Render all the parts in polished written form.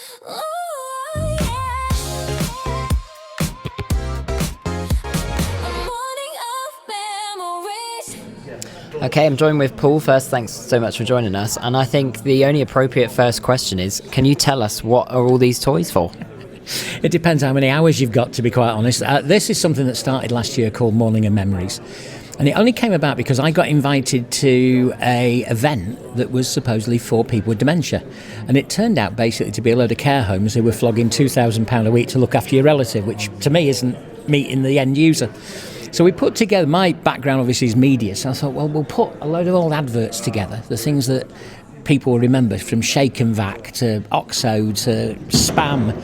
Ooh, yeah. A morning of memories. Okay, I'm joined with Paul. First, thanks so much for joining us. And I think the only appropriate first question is, can you tell us what are all these toys for? It depends how many hours you've got, to be quite honest. This is something that started last year called Morning of Memories. And it only came about because I got invited to an event that was supposedly for people with dementia. And it turned out basically to be a load of care homes who were flogging £2,000 a week to look after your relative, which to me isn't meeting the end user. So we put together, my background obviously is media, so I thought, well, we'll put a load of old adverts together, the things that people will remember, from Shake and Vac to Oxo to Spam.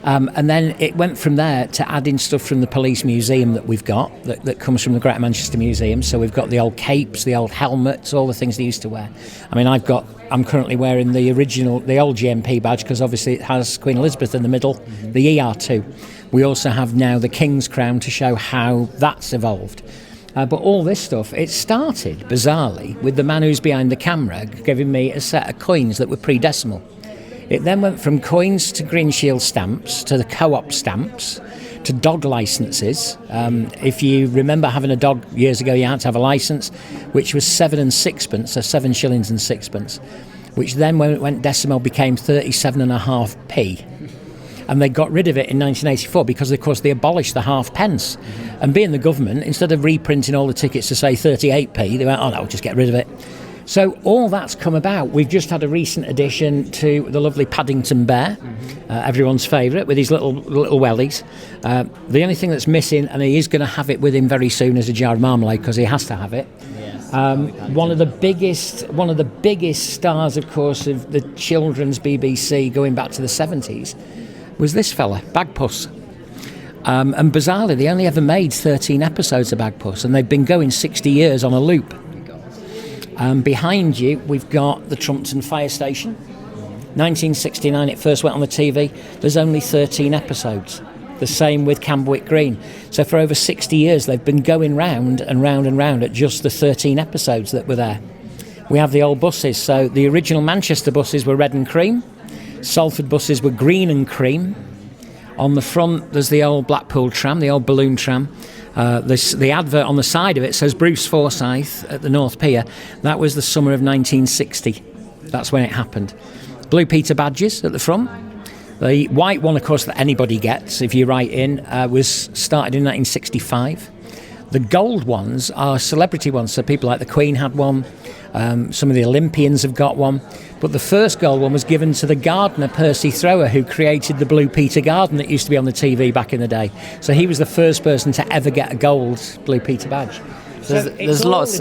And then it went from there to adding stuff from the police museum that we've got, that comes from the Greater Manchester Museum. So we've got the old capes, the old helmets, all the things they used to wear. I mean, I'm currently wearing the old GMP badge, because obviously it has Queen Elizabeth in the middle, the ER2. We also have now the King's Crown to show how that's evolved. But all this stuff, it started, bizarrely, with the man who's behind the camera giving me a set of coins that were pre-decimal. It then went from coins to Green Shield stamps, to the co-op stamps, to dog licences. If you remember having a dog years ago, you had to have a licence, which was 7 and sixpence, so 7 shillings and sixpence, which then, when it went decimal, became 37.5p. And they got rid of it in 1984 because, of course, they abolished the halfpence. And being the government, instead of reprinting all the tickets to say 38p, they went, oh no, just get rid of it. So all that's come about. We've just had a recent addition to the lovely Paddington Bear, everyone's favourite, with his little wellies. The only thing that's missing, and he is going to have it with him very soon, is a jar of marmalade, because he has to have it. One of the biggest stars, of course, of the children's BBC going back to the 70s was this fella, Bagpuss. And bizarrely, they only ever made 13 episodes of Bagpuss, and they've been going 60 years on a loop. Behind you, we've got the Trumpton Fire Station. 1969, it first went on the TV. There's only 13 episodes. The same with Camberwick Green. So for over 60 years, they've been going round and round and round at just the 13 episodes that were there. We have the old buses. So the original Manchester buses were red and cream. Salford buses were green and cream. On the front, there's the old Blackpool tram, the old balloon tram. The advert on the side of it says Bruce Forsyth at the North Pier. That was the summer of 1960. That's when it happened. Blue Peter badges at the front. The white one, of course, that anybody gets if you write in, was started in 1965. The gold ones are celebrity ones, so people like the Queen had one. Some of the Olympians have got one. But the first gold one was given to the gardener, Percy Thrower, who created the Blue Peter garden that used to be on the TV back in the day. So he was the first person to ever get a gold Blue Peter badge. There's lots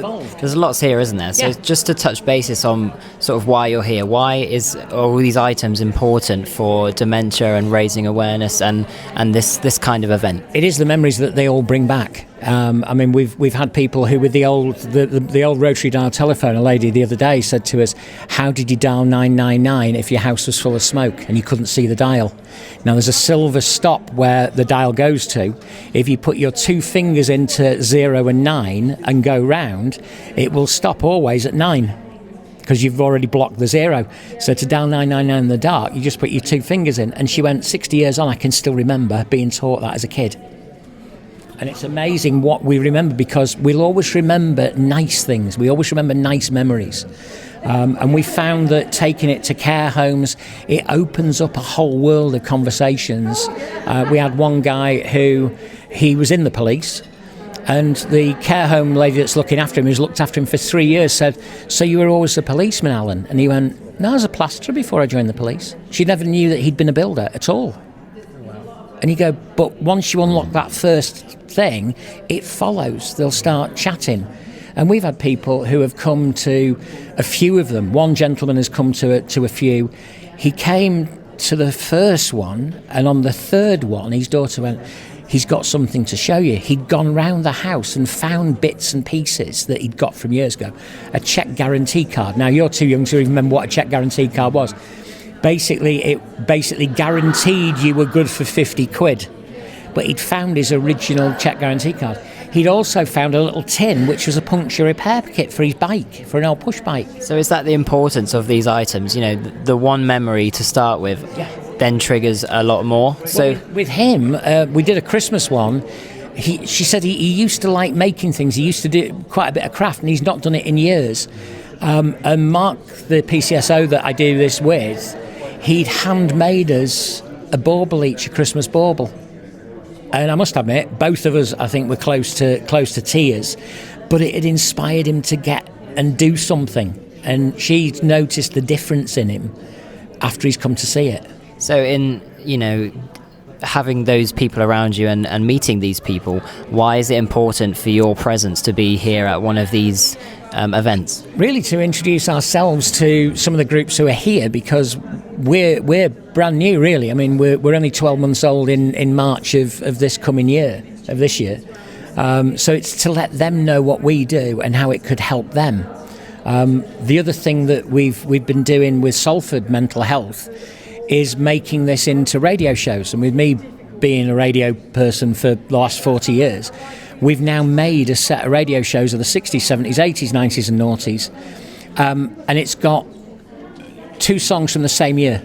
here, isn't there? So just to touch basis on sort of why you're here, why are all these items important for dementia and raising awareness and this kind of event? It is the memories that they all bring back. I mean, we've had people who, with the old rotary dial telephone, a lady the other day said to us, how did you dial 999 if your house was full of smoke and you couldn't see the dial? Now, there's a silver stop where the dial goes to. If you put your two fingers into 0 and 9 and go round, it will stop always at 9. Because you've already blocked the 0. So to dial 999 in the dark, you just put your two fingers in. And she went, 60 years on, I can still remember being taught that as a kid. And it's amazing what we remember, because we'll always remember nice things. We always remember nice memories. And we found that taking it to care homes, it opens up a whole world of conversations. We had one guy he was in the police, and the care home lady that's looking after him, who's looked after him for 3 years, said, so you were always a policeman, Alan? And he went, no, I was a plasterer before I joined the police. She never knew that he'd been a builder at all. And you go, but once you unlock that first thing, it follows. They'll start chatting. And we've had people who have come to a few of them. One gentleman has come to a few. He came to the first one, and on the third one, his daughter went, he's got something to show you. He'd gone round the house and found bits and pieces that he'd got from years ago. A cheque guarantee card. Now, you're too young to remember what a cheque guarantee card was. It basically guaranteed you were good for 50 quid. But he'd found his original cheque guarantee card. He'd also found a little tin, which was a puncture repair kit for his bike, for an old push bike. So is that the importance of these items? You know, the one memory to start with. Yeah. then triggers a lot more. So With him, we did a Christmas one. She said he used to like making things. He used to do quite a bit of craft, and he's not done it in years. And Mark, the PCSO that I do this with, he'd handmade us a bauble each, a Christmas bauble. And I must admit, both of us, I think, were close to tears. But it had inspired him to get and do something. And she'd noticed the difference in him after he's come to see it. So in, having those people around you and meeting these people, why is it important for your presence to be here at one of these events? Really to introduce ourselves to some of the groups who are here, because we're brand new, really. I mean, we're only 12 months old in March of this coming year, of this year. So it's to let them know what we do and how it could help them. The other thing that we've been doing with Salford Mental Health is making this into radio shows. And with me being a radio person for the last 40 years, we've now made a set of radio shows of the 60s, 70s, 80s, 90s and noughties. And it's got 2 songs from the same year.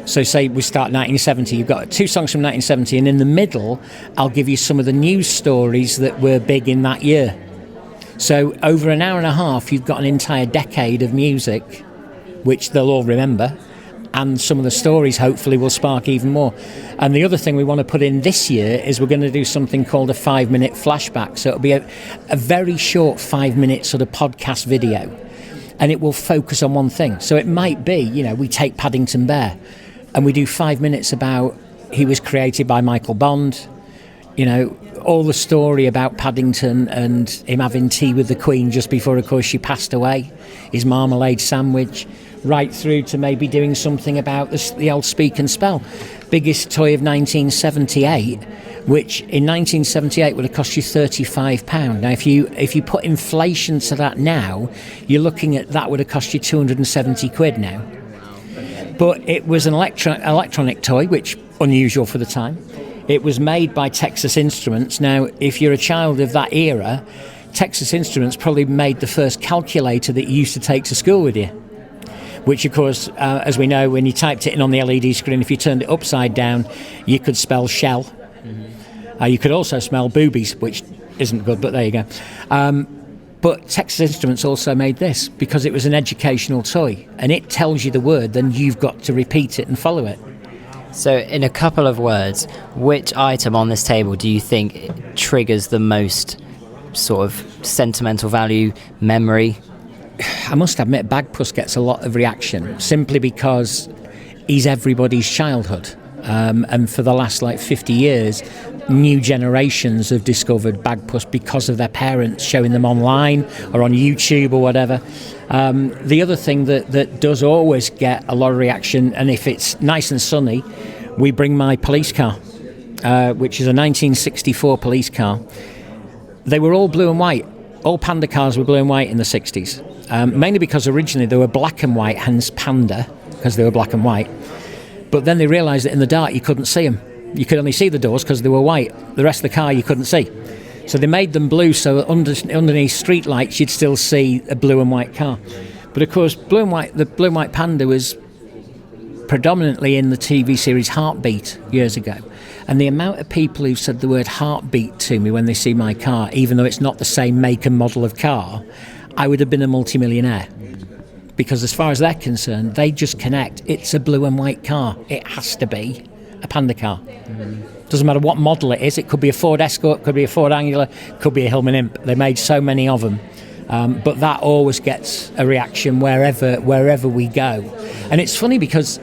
So say we start 1970, you've got 2 songs from 1970, and in the middle, I'll give you some of the news stories that were big in that year. So over an hour and a half, you've got an entire decade of music, which they'll all remember, and some of the stories hopefully will spark even more. And the other thing we want to put in this year is we're going to do something called a 5-minute flashback. So it'll be a very short 5-minute sort of podcast video, and it will focus on one thing. So it might be, we take Paddington Bear, and we do 5 minutes about he was created by Michael Bond, all the story about Paddington and him having tea with the Queen just before, of course, she passed away, his marmalade sandwich, right through to maybe doing something about the old Speak and Spell. Biggest toy of 1978, which in 1978 would have cost you £35. Now, if you put inflation to that now, you're looking at that would have cost you £270 now. But it was an electronic toy, which unusual for the time. It was made by Texas Instruments. Now, if you're a child of that era, Texas Instruments probably made the first calculator that you used to take to school with you, which, of course, as we know, when you typed it in on the LED screen, if you turned it upside down, you could spell shell. Mm-hmm. You could also spell boobies, which isn't good, but there you go. But Texas Instruments also made this because it was an educational toy, and it tells you the word, then you've got to repeat it and follow it. So in a couple of words, which item on this table do you think triggers the most sort of sentimental value, memory? I must admit, Bagpuss gets a lot of reaction simply because he's everybody's childhood. And for the last 50 years, new generations have discovered Bagpuss because of their parents showing them online or on YouTube or whatever. The other thing that does always get a lot of reaction, and if it's nice and sunny, we bring my police car, which is a 1964 police car. They were all blue and white. All Panda cars were blue and white in the 60s, mainly because originally they were black and white, hence Panda, because they were black and white. But then they realised that in the dark you couldn't see them. You could only see the doors because they were white. The rest of the car you couldn't see. So they made them blue, so underneath street lights you'd still see a blue and white car. But of course, the blue and white Panda was predominantly in the TV series Heartbeat years ago. And the amount of people who've said the word heartbeat to me when they see my car, even though it's not the same make and model of car, I would have been a multimillionaire. Because as far as they're concerned, they just connect. It's a blue and white car. It has to be a Panda car. Mm-hmm. Doesn't matter what model it is. It could be a Ford Escort, could be a Ford Angular, could be a Hillman Imp. They made so many of them. But that always gets a reaction wherever we go. And it's funny because,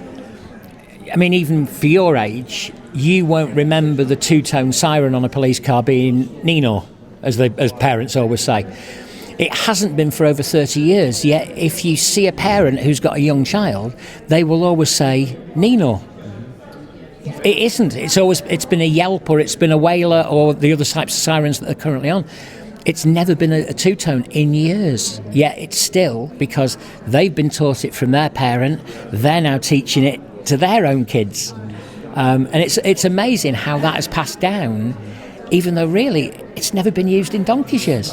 I mean, even for your age, you won't remember the two-tone siren on a police car being Nino, as parents always say. It hasn't been for over 30 years, yet if you see a parent who's got a young child, they will always say Nino. It isn't. It's been a Yelp, or it's been a Wailer, or the other types of sirens that are currently on. It's never been a two-tone in years, yet it's still, because they've been taught it from their parent, they're now teaching it to their own kids. And it's amazing how that has passed down, even though really it's never been used in donkey's years.